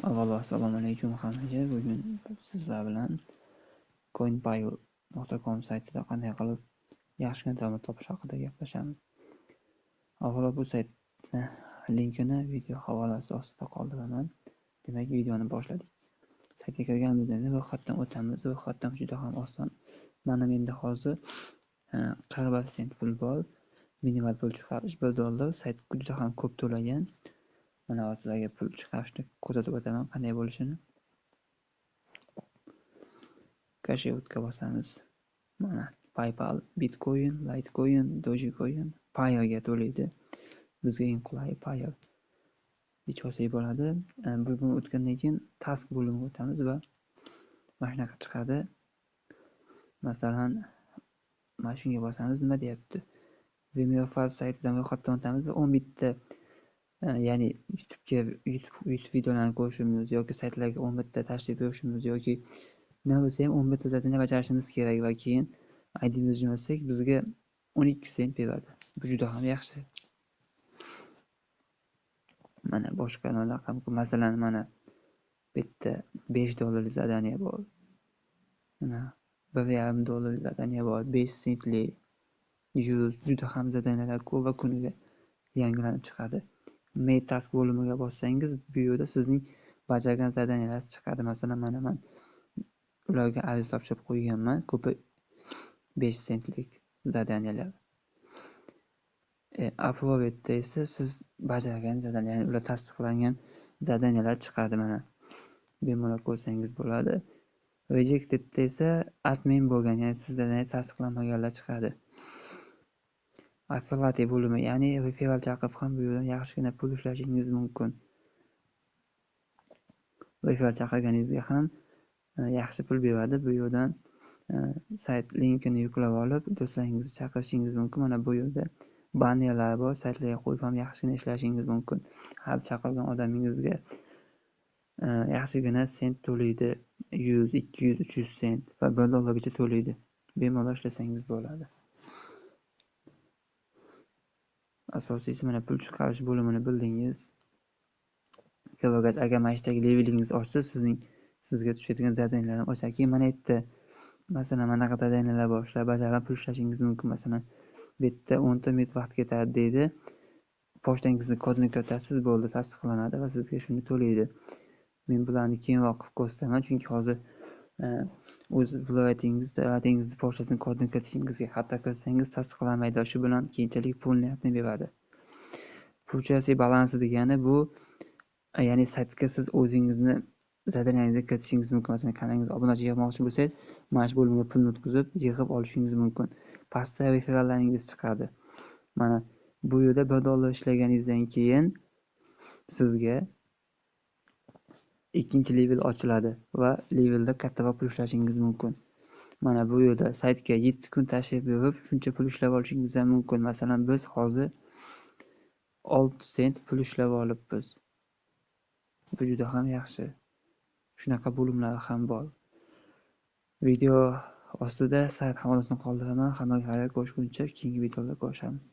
Avvalo assalomu alaykum hammaga. Bugun sizlar bilan coinpio.com saytida qanday qilib yaxshigina daromad topish haqida gaplashamiz. Avvalo bu saytni linkini video havolasi ostida qoldiraman. Demak, videoni boshladik. Saytga kirganimizda ro'yxatdan o'tamiz. Ro'yxatdan juda ham oson. Mana menda hozir 40 sent pul bor. Minimal pul chiqarish $1. Sayt juda ham ko'p to'lagan. Mana sizlarga pul chiqarishni ko'rsatib o'taman qanday bo'lishini. Kashyotga bosamiz. Mana PayPal, Bitcoin, Litecoin, Dogecoin, Payoga to'laydi. Bizga eng qulay Payo deb olsak bo'ladi. Buni o'tgandan keyin task bo'limiga o'tamiz va mana shunaqa chiqadi. Masalan, mana shunga bosamiz. Nima deyapti? Vimeo Fast saytidan ro'yxatdan o'tamiz va 11 ta ya'ni YouTube videolarni ko'rishimiz yoki saytlarga 11 ta tashrif buyurishimiz yoki nima bo'lsa ham 11 ta zadaniya bajarishimiz kerak va keyin ID'mizni jo'natsak bizga 12 sent beradi. Bu juda ham yaxshi. Mana boshqa raqam, masalan, mana bu yerda $5 zadaniya bor. Mana $1.5 zadaniya bor, 5 sentlik, 100 juda ham zadaniyalar ko'p va kuniga yangilanib chiqadi. Main task bo'limiga bossangiz, bu yerda sizning bajargan zadaniyalar chiqadi. Masalan, mana men ularga ariza topshirib qo'yganman. Ko'pi 5 sentlik zadaniyalar. Upload'da esa siz bajargan zadaniya, ya'ni ular tasdiqlangan zadaniyalar chiqadi mana. Bemalol ko'rsangiz bo'ladi. Rejectedda esa admin bo'lgan, ya'ni siz zadaniya tasdiqlanmaganlar chiqadi. Affiliate bo'limi, ya'ni referral chaqirib ham bu yerdan yaxshigina pul ishlashingiz mumkin. Referral chaqirganingizga ham yaxshi pul beradi. Bu yerdan sayt linkini yuklab olib, do'stlaringizni chaqirishingiz mumkin. Mana bu yerda bannerlar bor, saytlarga qo'yib ham yaxshigina ishlashingiz mumkin. Har chaqirgan odamingizga yaxshigina sent to'laydi. 100, 200, 300 sent va $1gacha to'laydi. Bemalol ishlasangiz bo'ladi. Asosiysi mana pul chiqarish bo'limini bildingiz. Agar mana shunday levelingiz oshsa, sizga tushadigan zadaniyalarni ochaki, mana yerda masalan mana qanaqa zadaniyalar bor, shular bajarib pul ishlashingiz mumkin. Masalan, bu yerda 10 ta minut vaqt ketadi deydi. Pochtangizni kodini kiritasiz, bo'ldi, tasdiqlanadi va sizga shuni to'laydi. Men bularni keyinroq ko'rsataman, chunki hozir o'z viloyatingizni pochtasini kodini kiritishingizga xato qilsangiz tasdiqlanmaydi. Shu bilan keyinchalik pulni beradi. Purchase balansi degani bu, ya'ni saytga siz o'zingizni zadaniyangizni kiritishingiz mumkin. Masalan, kanalingizga obunachi yig'moqchi bo'lsangiz, mana shu bo'limga pulni o'tkazib yig'ib olishingiz mumkin. Pastda referallaringiz chiqadi. Mana bu yerda $1 ishlaganingizdan keyin sizga ikkinchi level ochiladi va levelda kattaroq pul ishlashingiz mumkin. Mana bu yerda saytga 7 kun tashrif buyurib, shuncha pul ishlab olishingiz ham mumkin. Masalan, biz hozir 6 sent pul ishlab olibmiz. Bu juda ham yaxshi. Shunaqa bo'limlar ham bor. Video ostida sayt havolasini qoldiraman. Hammaga xayr, ko'rishguncha keyingi videoda ko'rishamiz.